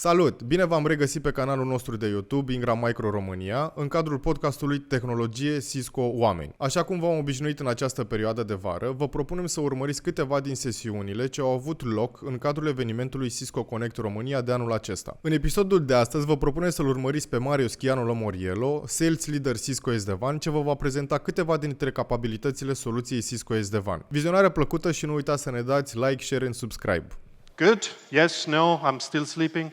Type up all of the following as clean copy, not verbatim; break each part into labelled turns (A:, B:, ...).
A: Salut! Bine v-am regăsit pe canalul nostru de YouTube, Ingram Micro România, în cadrul podcastului Tehnologie Cisco Oameni. Așa cum v-am obișnuit în această perioadă de vară, vă propunem să urmăriți câteva din sesiunile ce au avut loc în cadrul evenimentului Cisco Connect Romania de anul acesta. În episodul de astăzi vă propunem să-l urmăriți pe Schiano Lo Moriello, Sales Leader CISCO SDWAN, ce vă va prezenta câteva dintre capacitățile soluției Cisco SDWAN. Vizionare plăcută și nu uitați să ne dați like, share and subscribe.
B: Good? Yes? No? I'm still sleeping?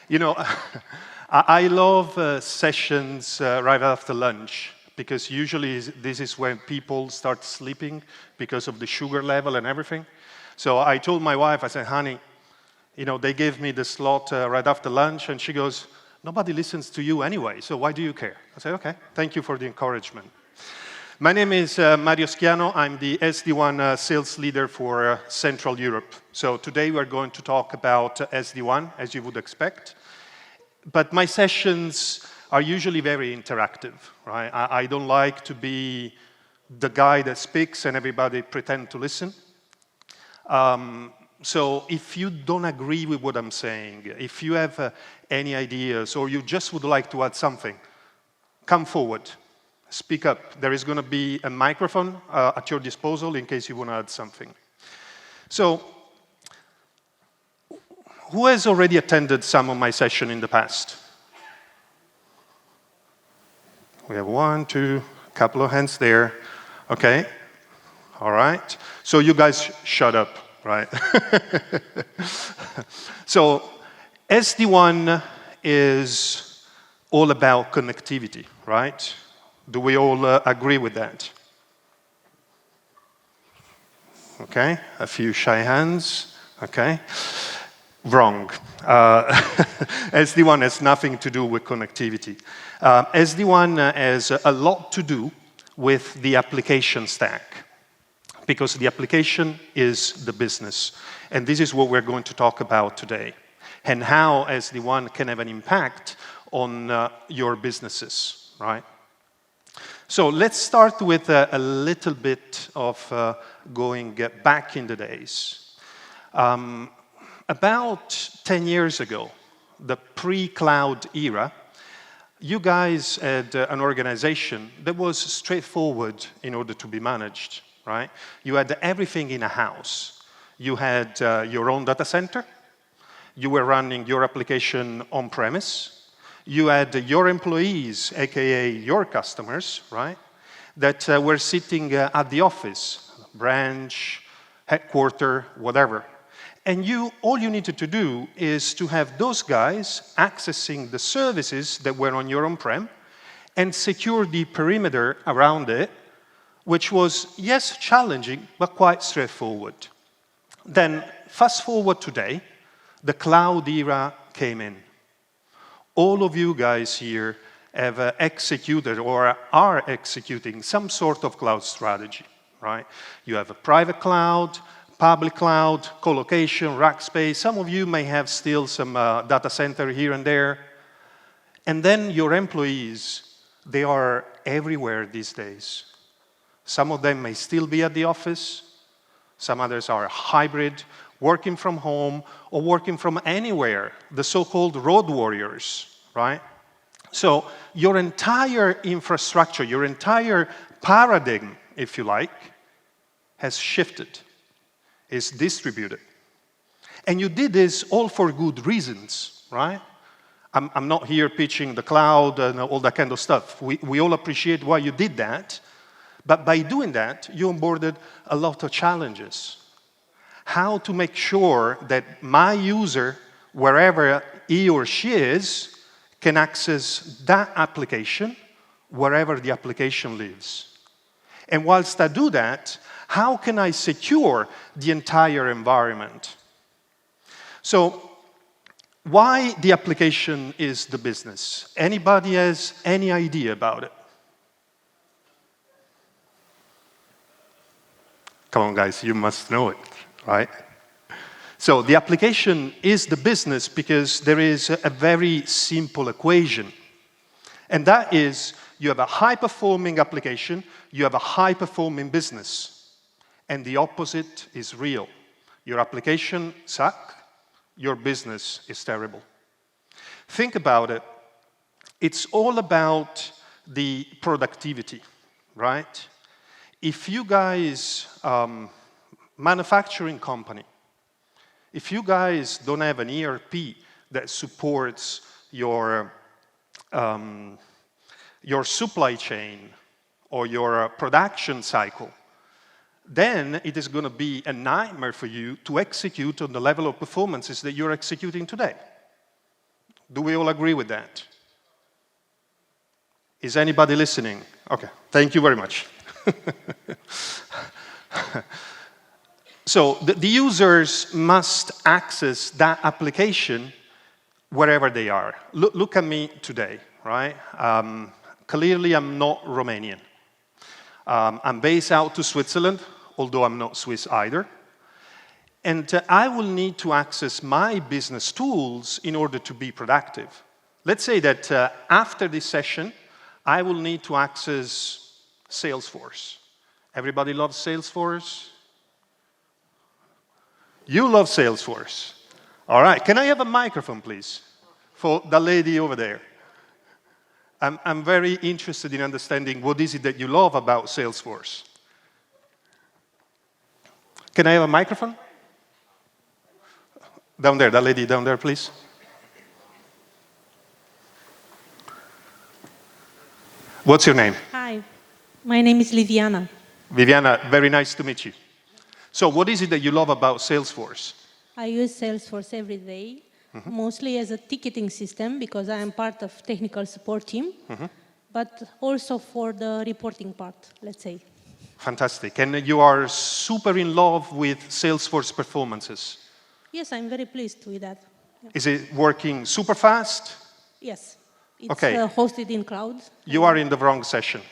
B: You know, I love sessions right after lunch because usually this is when people start sleeping because of the sugar level and everything. So I told my wife, I said, honey, you know, they gave me the slot right after lunch, and she goes, nobody listens to you anyway, so why do you care? I said, okay, thank you for the encouragement. My name is Schiano. I'm the SD1 sales leader for Central Europe. So today we're going to talk about SD1, as you would expect. But my sessions are usually very interactive, right? I don't like to be the guy that speaks and everybody pretend to listen. So if you don't agree with what I'm saying, if you have any ideas or you just would like to add something, come forward. Speak up. There is going to be a microphone at your disposal in case you want to add something. So, who has already attended some of my sessions in the past? We have one, two, a couple of hands there. Okay. All right. So you guys shut up, right? So, SD1 is all about connectivity, right? Do we all agree with that? Okay, a few shy hands. Okay, wrong. SD1 has nothing to do with connectivity. SD1 has a lot to do with the application stack, because the application is the business. And this is what we're going to talk about today, and how SD1 can have an impact on your businesses, right? So let's start with a little bit of going back in the days. About 10 years ago, the pre-cloud era, you guys had an organization that was straightforward in order to be managed, right? You had everything in a house. You had your own data center. You were running your application on-premise. You had your employees, aka your customers, right, that were sitting at the office, branch, headquarter, whatever. And all you needed to do is to have those guys accessing the services that were on your on-prem and secure the perimeter around it, which was, yes, challenging, but quite straightforward. Then, fast forward today, the cloud era came in. All of you guys here have executed or are executing some sort of cloud strategy, right? You have a private cloud, public cloud, co-location, rack space. Some of you may have still some data center here and there. And then your employees, they are everywhere these days. Some of them may still be at the office. Some others are hybrid, working from home or working from anywhere, the so-called road warriors, right? So your entire infrastructure, your entire paradigm, if you like, has shifted, is distributed. And you did this all for good reasons, right? I'm not here pitching the cloud and all that kind of stuff. We all appreciate why you did that. But by doing that, you onboarded a lot of challenges. How to make sure that my user, wherever he or she is, can access that application wherever the application lives. And whilst I do that, how can I secure the entire environment? So, why the application is the business? Anybody has any idea about it? Come on, guys, you must know it, right? So the application is the business because there is a very simple equation. And that is, you have a high-performing application, you have a high-performing business. And the opposite is real. Your application sucks, your business is terrible. Think about it. It's all about the productivity, right? If you guys, manufacturing company, if you guys don't have an ERP that supports your supply chain or your production cycle, then it is going to be a nightmare for you to execute on the level of performances that you're executing today. Do we all agree with that? Is anybody listening? Okay, thank you very much. So the users must access that application wherever they are. Look at me today, right? Clearly, I'm not Romanian. I'm based out to Switzerland, although I'm not Swiss either. And I will need to access my business tools in order to be productive. Let's say that after this session, I will need to access Salesforce. Everybody loves Salesforce? You love Salesforce. All right, can I have a microphone, please, for the lady over there? I'm very interested in understanding what is it that you love about Salesforce. Can I have a microphone? Down there, that lady down there, please. What's your name?
C: Hi, my name is Liviana.
B: Viviana, very nice to meet you. So what is it that you love about Salesforce?
C: I use Salesforce every day, mostly as a ticketing system because I am part of technical support team, but also for the reporting part, let's say.
B: Fantastic. And you are super in love with Salesforce performances?
C: Yes, I'm very pleased with that. Yeah.
B: Is it working super fast?
C: Yes, it's
B: Okay.
C: Hosted in cloud.
B: You are in the wrong session.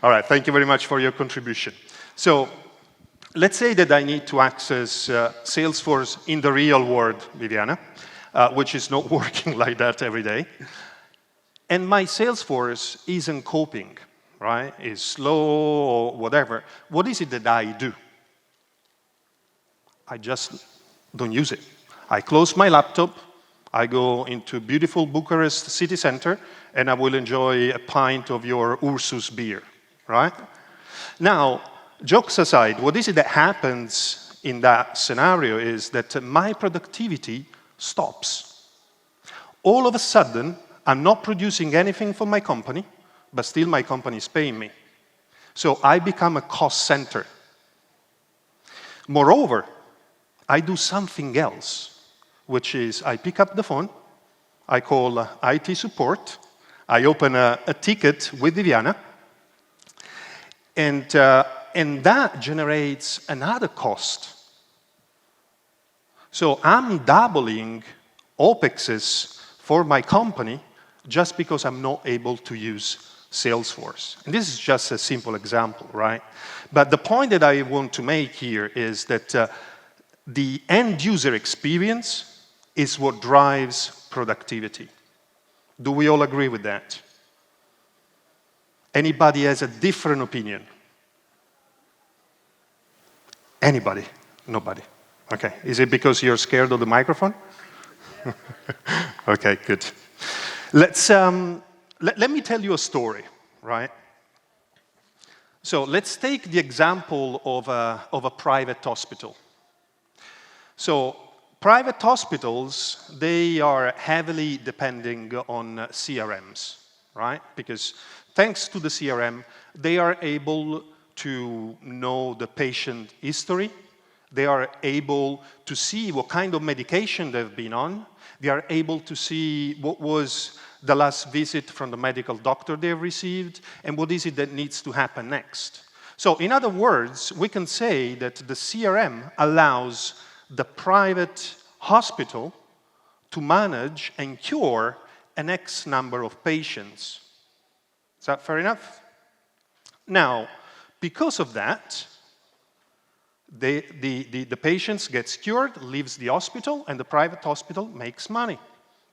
B: All right, thank you very much for your contribution. So let's say that I need to access Salesforce in the real world, Viviana, which is not working like that every day. And my Salesforce isn't coping, right? It's slow or whatever. What is it that I do? I just don't use it. I close my laptop, I go into beautiful Bucharest city center, and I will enjoy a pint of your Ursus beer, right? Now, jokes aside, what is it that happens in that scenario is that my productivity stops. All of a sudden, I'm not producing anything for my company, but still my company is paying me. So I become a cost center. Moreover, I do something else, which is I pick up the phone, I call IT support, I open a ticket with Viviana, and that generates another cost. So I'm doubling OPEXs for my company just because I'm not able to use Salesforce. And this is just a simple example, right? But the point that I want to make here is that the end user experience is what drives productivity. Do we all agree with that? Anybody has a different opinion? Anybody? Nobody. Okay. Is it because you're scared of the microphone? Okay, good. Let me tell you a story, right? So let's take the example of a private hospital. So private hospitals, they are heavily depending on CRMs, right? Because thanks to the CRM, they are able to know the patient history. They are able to see what kind of medication they've been on. They are able to see what was the last visit from the medical doctor they've received, and what is it that needs to happen next. So in other words, we can say that the CRM allows the private hospital to manage and cure an X number of patients. Is that fair enough? Now, because of that, the patient gets cured, leaves the hospital, and the private hospital makes money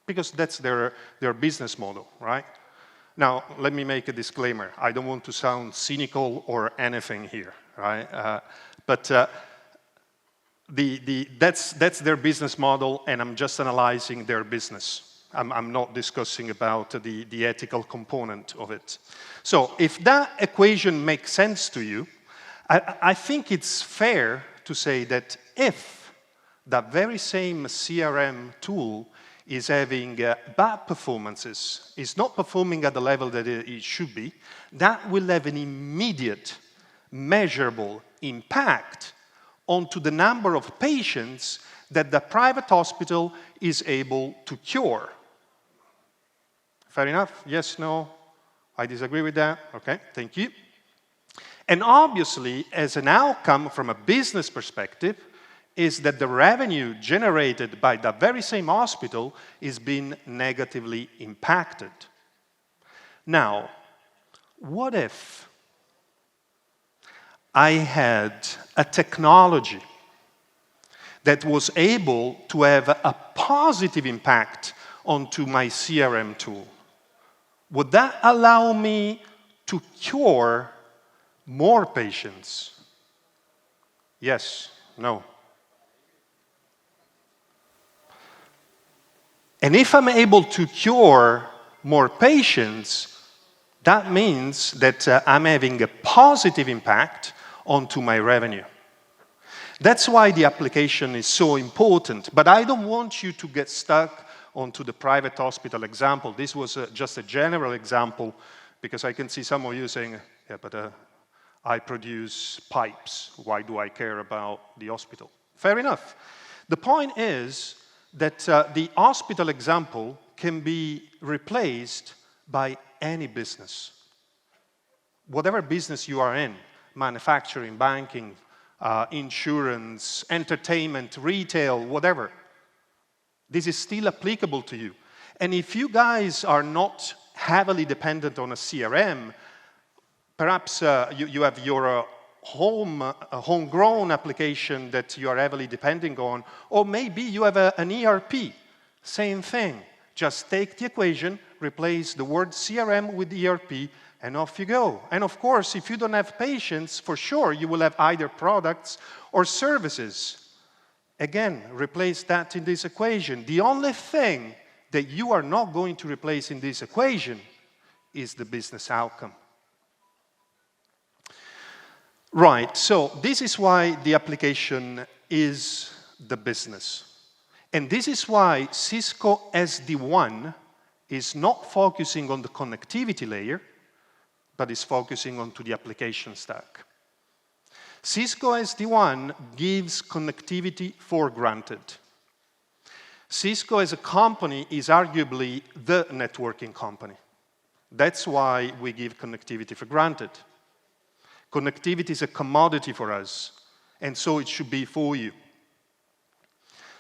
B: because that's their business model, right? Now, let me make a disclaimer. I don't want to sound cynical or anything here, right? But That's their business model, and I'm just analyzing their business. I'm not discussing about the ethical component of it. So if that equation makes sense to you, I think it's fair to say that if that very same CRM tool is having bad performances, is not performing at the level that it should be, that will have an immediate, measurable impact onto the number of patients that the private hospital is able to cure. Fair enough? Yes, no? I disagree with that? Okay, thank you. And obviously, as an outcome from a business perspective, is that the revenue generated by the very same hospital is being negatively impacted. Now, what if I had a technology that was able to have a positive impact onto my CRM tool? Would that allow me to cure more patients? Yes, no. And if I'm able to cure more patients, that means that I'm having a positive impact onto my revenue. That's why the application is so important. But I don't want you to get stuck onto the private hospital example. This was just a general example, because I can see some of you saying, yeah, but I produce pipes. Why do I care about the hospital? Fair enough. The point is that the hospital example can be replaced by any business. Whatever business you are in, manufacturing, banking, insurance, entertainment, retail, whatever, this is still applicable to you. And if you guys are not heavily dependent on a CRM, perhaps you have your homegrown application that you are heavily depending on, or maybe you have an ERP. Same thing. Just take the equation, replace the word CRM with ERP, and off you go. And of course, if you don't have patients, for sure you will have either products or services. Again, replace that in this equation. The only thing that you are not going to replace in this equation is the business outcome. Right, so this is why the application is the business. And this is why Cisco SD-WAN is not focusing on the connectivity layer, but is focusing onto the application stack. Cisco SD-WAN gives connectivity for granted. Cisco as a company is arguably the networking company. That's why we give connectivity for granted. Connectivity is a commodity for us, and so it should be for you.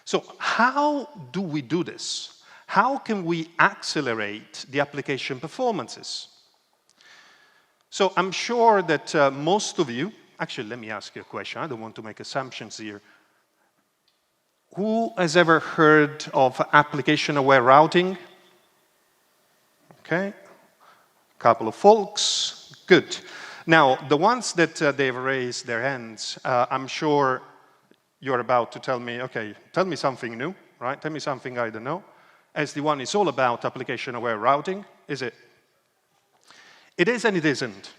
B: So how do we do this? How can we accelerate the application performances? So I'm sure that most of you, actually let me ask you a question, I don't want to make assumptions here. Who has ever heard of application-aware routing? Okay, a couple of folks, good. Now, the ones that they've raised their hands, I'm sure you're about to tell me, okay, tell me something new, right? Tell me something I don't know. SD-WAN is all about application-aware routing, is it? It is and it isn't.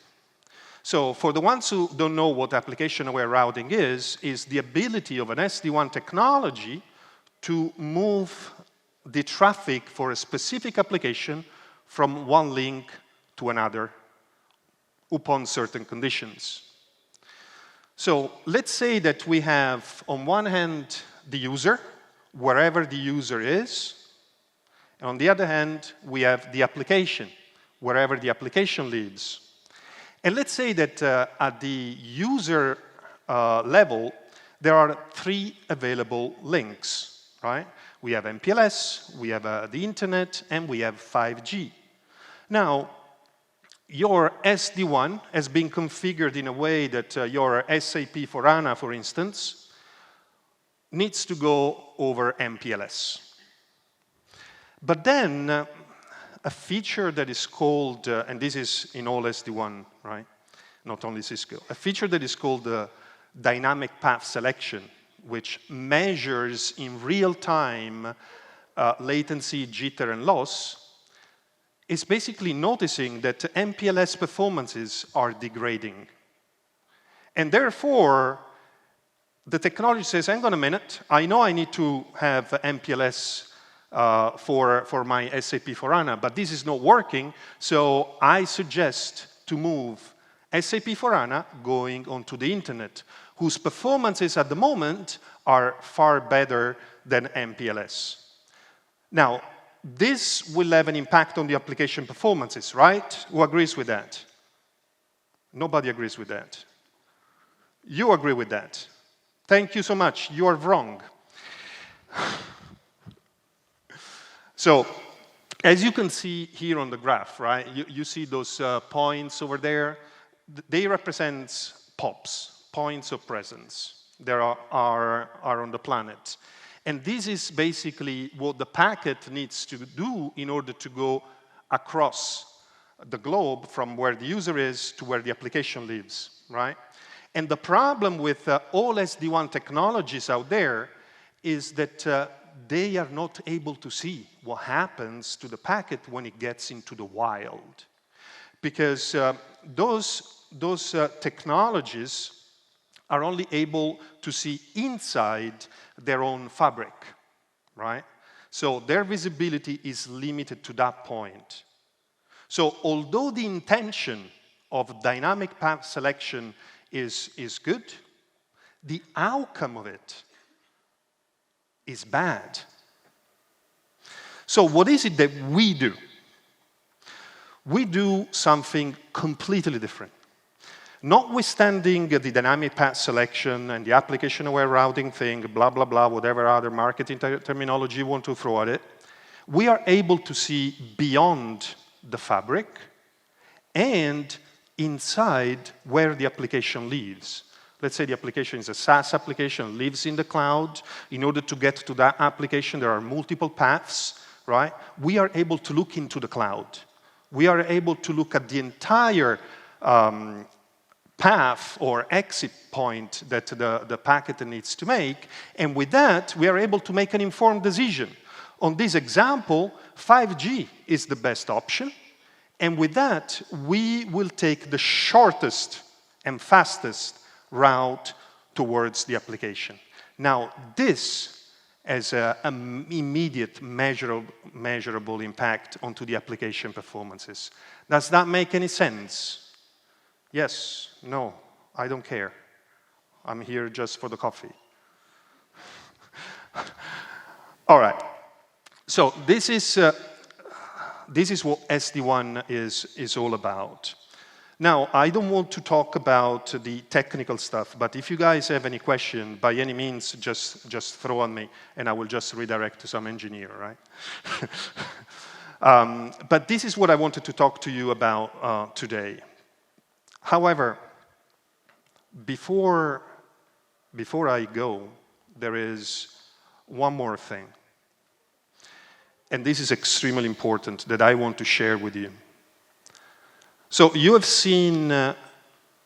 B: So for the ones who don't know what application-aware routing is the ability of an SD-WAN technology to move the traffic for a specific application from one link to another upon certain conditions. So let's say that we have, on one hand, the user, wherever the user is. And on the other hand, we have the application, wherever the application lives. And let's say that at the user level, there are 3 available links, right? We have MPLS, we have the internet, and we have 5G. Now, your SD-WAN has been configured in a way that your SAP for HANA, for instance, needs to go over MPLS. But then, a feature that is called, and this is in all SD-WAN, right? Not only Cisco. A feature that is called dynamic path selection which measures in real time latency, jitter, and loss, is basically noticing that MPLS performances are degrading. And therefore, the technology says, hang on a minute, I know I need to have MPLS for my SAP S/4HANA, but this is not working, so I suggest to move SAP S/4HANA going onto the internet, whose performances at the moment are far better than MPLS. Now, this will have an impact on the application performances, right? Who agrees with that? Nobody agrees with that. You agree with that. Thank you so much. You are wrong. So, as you can see here on the graph, right, you see those points over there. They represent POPs, points of presence. There are on the planet. And this is basically what the packet needs to do in order to go across the globe from where the user is to where the application lives, right? And the problem with all SD-WAN technologies out there is that they are not able to see what happens to the packet when it gets into the wild. Because those technologies are only able to see inside their own fabric, right? So their visibility is limited to that point. So although the intention of dynamic path selection is good, the outcome of it is bad. So what is it that we do? We do something completely different. Notwithstanding the dynamic path selection and the application-aware routing thing, blah, blah, blah, whatever other marketing terminology you want to throw at it, we are able to see beyond the fabric and inside where the application lives. Let's say the application is a SaaS application, lives in the cloud. In order to get to that application, there are multiple paths, right? We are able to look into the cloud. We are able to look at the entire path or exit point that the packet needs to make, and with that, we are able to make an informed decision. On this example, 5G is the best option, and with that, we will take the shortest and fastest route towards the application. Now, this has an immediate measurable impact onto the application performances. Does that make any sense? Yes, no, I don't care. I'm here just for the coffee. All right. So this is what SD-WAN is all about. Now, I don't want to talk about the technical stuff, but if you guys have any question, by any means, just throw on me, and I will just redirect to some engineer, right? But this is what I wanted to talk to you about today. However, before I go, there is one more thing. And this is extremely important that I want to share with you. So you have seen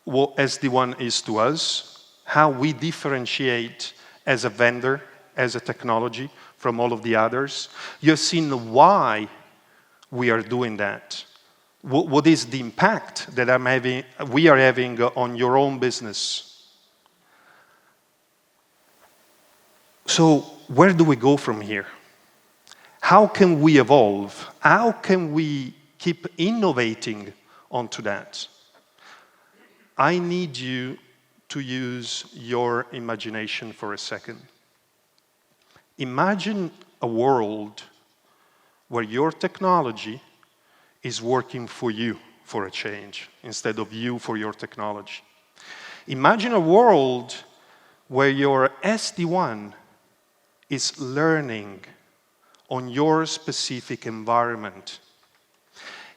B: what SD-WAN is to us, how we differentiate as a vendor, as a technology from all of the others. You have seen why we are doing that. What is the impact that we are having on your own business? So where do we go from here? How can we evolve? How can we keep innovating onto that? I need you to use your imagination for a second. Imagine a world where your technology is working for you for a change, instead of you for your technology. Imagine a world where your SD-WAN is learning on your specific environment.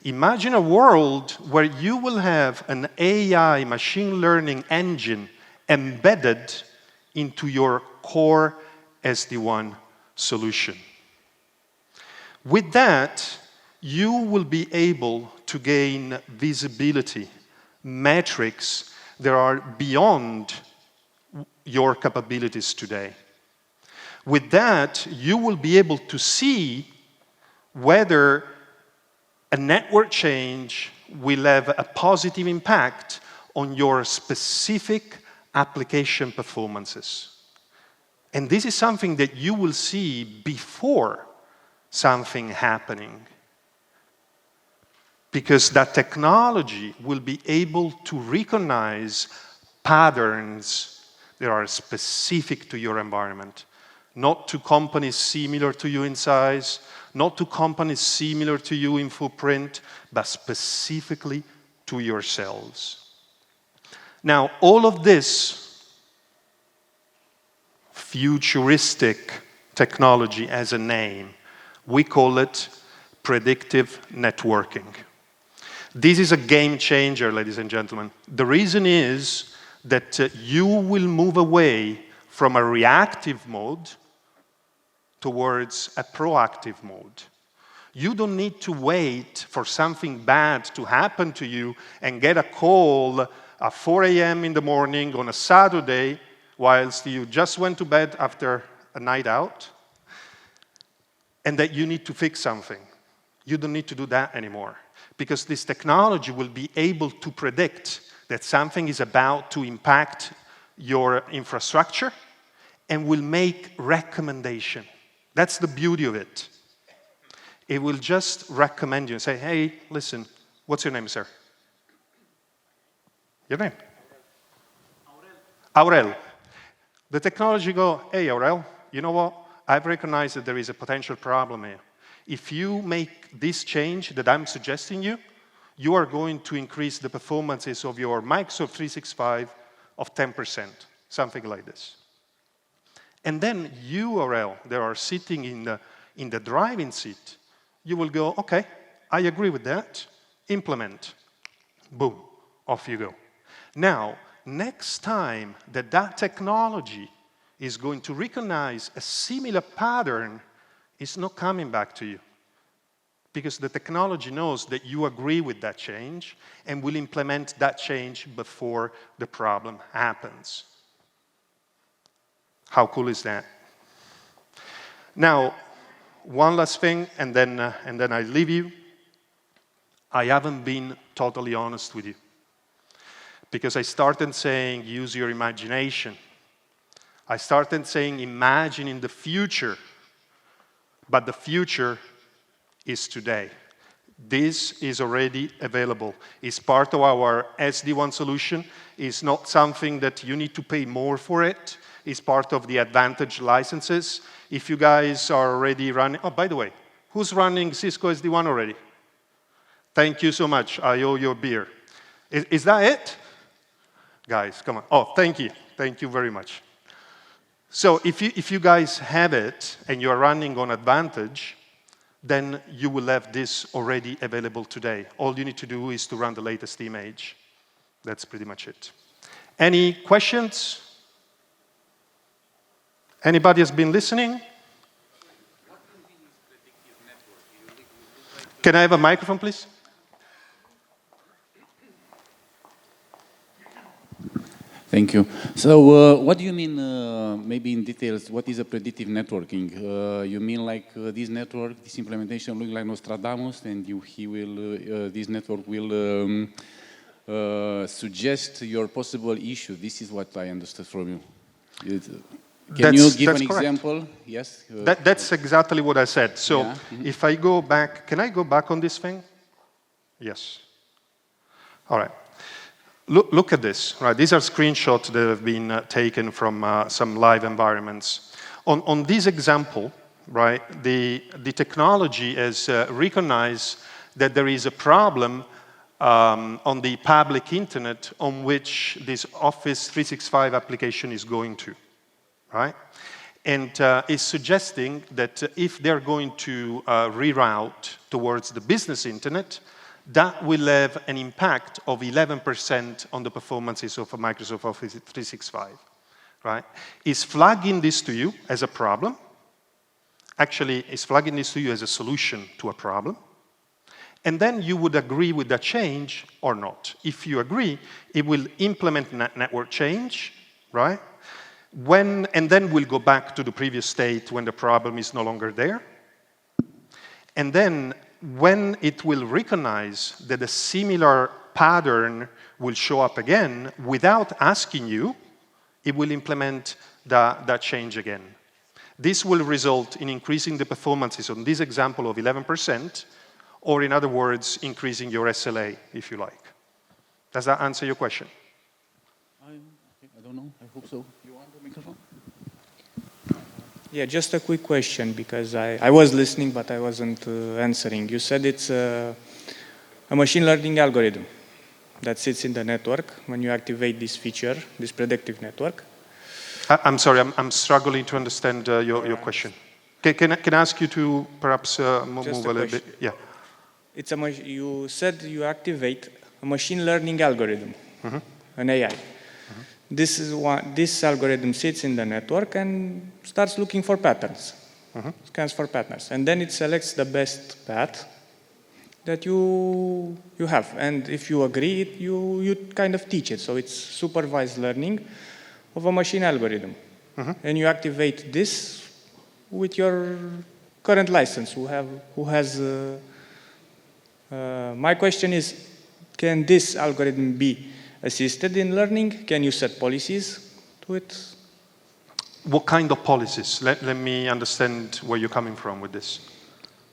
B: Imagine a world where you will have an AI machine learning engine embedded into your core SD-WAN solution. With that, you will be able to gain visibility, metrics that are beyond your capabilities today. With that, you will be able to see whether a network change will have a positive impact on your specific application performances. And this is something that you will see before something happening, because that technology will be able to recognize patterns that are specific to your environment, not to companies similar to you in size, not to companies similar to you in footprint, but specifically to yourselves. Now, all of this futuristic technology has a name. We call it predictive networking. This is a game changer, ladies and gentlemen. The reason is that you will move away from a reactive mode towards a proactive mode. You don't need to wait for something bad to happen to you and get a call at 4 a.m. in the morning on a Saturday whilst you just went to bed after a night out, and that you need to fix something. You don't need to do that anymore, because this technology will be able to predict that something is about to impact your infrastructure and will make recommendation. That's the beauty of it. It will just recommend you and say, hey, listen, what's your name, sir? Your name? Aurel. The technology go, hey, Aurel, you know what? I've recognized that there is a potential problem here. If you make this change that I'm suggesting you are going to increase the performances of your Microsoft 365 of 10%, something like this. And then you, Aurel, that are sitting in the driving seat, you will go, okay, I agree with that, implement. Boom, off you go. Now, next time that technology is going to recognize a similar pattern, it's not coming back to you, because the technology knows that you agree with that change and will implement that change before the problem happens. How cool is that? Now, one last thing, and then I leave you. I haven't been totally honest with you, because I started saying, use your imagination. I started saying, imagine in the future, but the future is today. This is already available. It's part of our SD-WAN solution. It's not something that you need to pay more for it. It's part of the Advantage licenses. If you guys are already running, oh, by the way, who's running Cisco SD-WAN already? Thank you so much. I owe you a beer. Is that it? Guys, come on. Oh, thank you. Thank you very much. So if you guys have it and you're running on Advantage, then you will have this already available today. All you need to do is to run the latest image. That's pretty much it. Any questions? Anybody has been listening? Can I have a microphone, please?
D: Thank you. So what do you mean, maybe in details, what is a predictive networking? You mean like this network, this implementation look like Nostradamus, and this network will suggest your possible issue? This is what I understood from you. Can you give an example? Yes?
B: That's exactly what I said. So yeah. If I go back, can I go back on this thing? Yes. All right. Look at this, right? These are screenshots that have been taken from some live environments. On this example, right, the technology has recognized that there is a problem on the public internet on which this Office 365 application is going to, right? And is suggesting that if they're going to reroute towards the business internet, that will have an impact of 11% on the performances of a Microsoft Office 365, right? Is flagging this to you as a problem. Actually, is flagging this to you as a solution to a problem. And then you would agree with that change or not. If you agree, it will implement that network change, right? And then we'll go back to the previous state when the problem is no longer there. And then when it will recognize that a similar pattern will show up again, without asking you, it will implement that change again. This will result in increasing the performances on this example of 11%, or in other words, increasing your SLA, if you like. Does that answer your question?
D: I don't know. I hope so. You want the microphone?
E: Yeah, just a quick question, because I was listening, but I wasn't answering. You said it's a machine learning algorithm that sits in the network when you activate this feature, this predictive network.
B: I'm sorry, I'm struggling to understand your question. Can I ask you to perhaps move a little bit? Yeah.
E: You said you activate a machine learning algorithm, an AI. This algorithm sits in the network and starts looking for patterns, scans for patterns, and then it selects the best path that you have. And if you agree, you kind of teach it. So it's supervised learning of a machine algorithm. And you activate this with your current license. My question is, can this algorithm be assisted in learning? Can you set policies to it?
B: What kind of policies? Let me understand where you're coming from with this.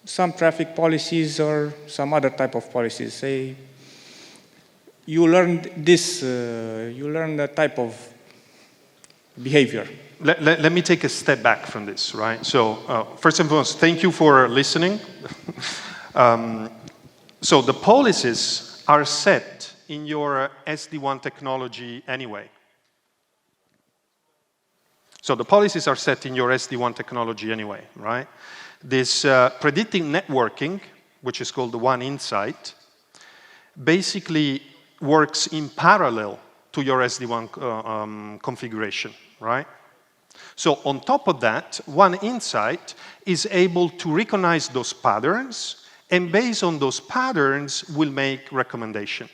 E: Some traffic policies or some other type of policies. Say, you learned this, you learned a type of behavior.
B: Let me take a step back from this, right? So, first and foremost, thank you for listening. So the policies are set in your SD-WAN technology anyway. So the policies are set in your SD-WAN technology anyway, right? This predictive networking, which is called the WAN Insight, basically works in parallel to your SD-WAN configuration, right? So on top of that, WAN Insight is able to recognize those patterns, and based on those patterns, will make recommendation.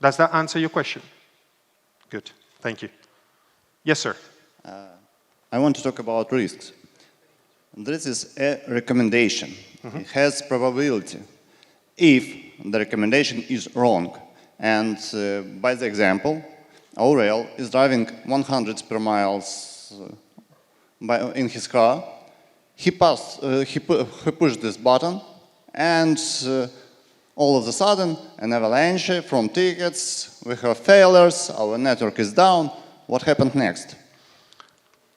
B: Does that answer your question? Good, thank you. Yes, sir.
F: I want to talk about risks. This is a recommendation. It has probability. If the recommendation is wrong, and by the example, Aurel is driving 100 per miles in his car. He pushed this button, and all of a sudden, an avalanche from tickets, we have failures, our network is down. What happened next?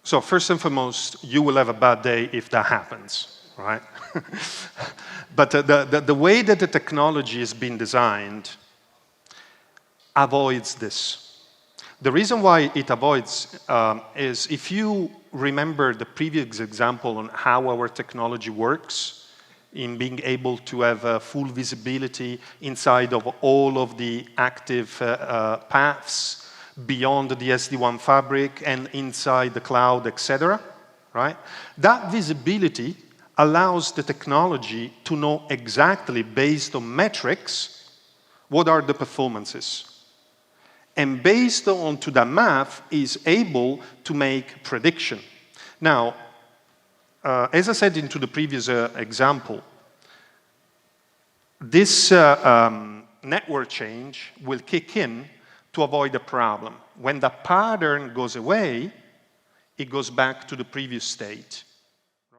B: So first and foremost, you will have a bad day if that happens, right? But the way that the technology has been designed avoids this. The reason why it avoids is if you remember the previous example on how our technology works, in being able to have full visibility inside of all of the active paths beyond the SD-WAN fabric and inside the cloud, etc., right? That visibility allows the technology to know exactly, based on metrics, what are the performances. And based onto that math, is able to make prediction. Now, as I said into the previous example, this network change will kick in to avoid a problem. When the pattern goes away, it goes back to the previous state.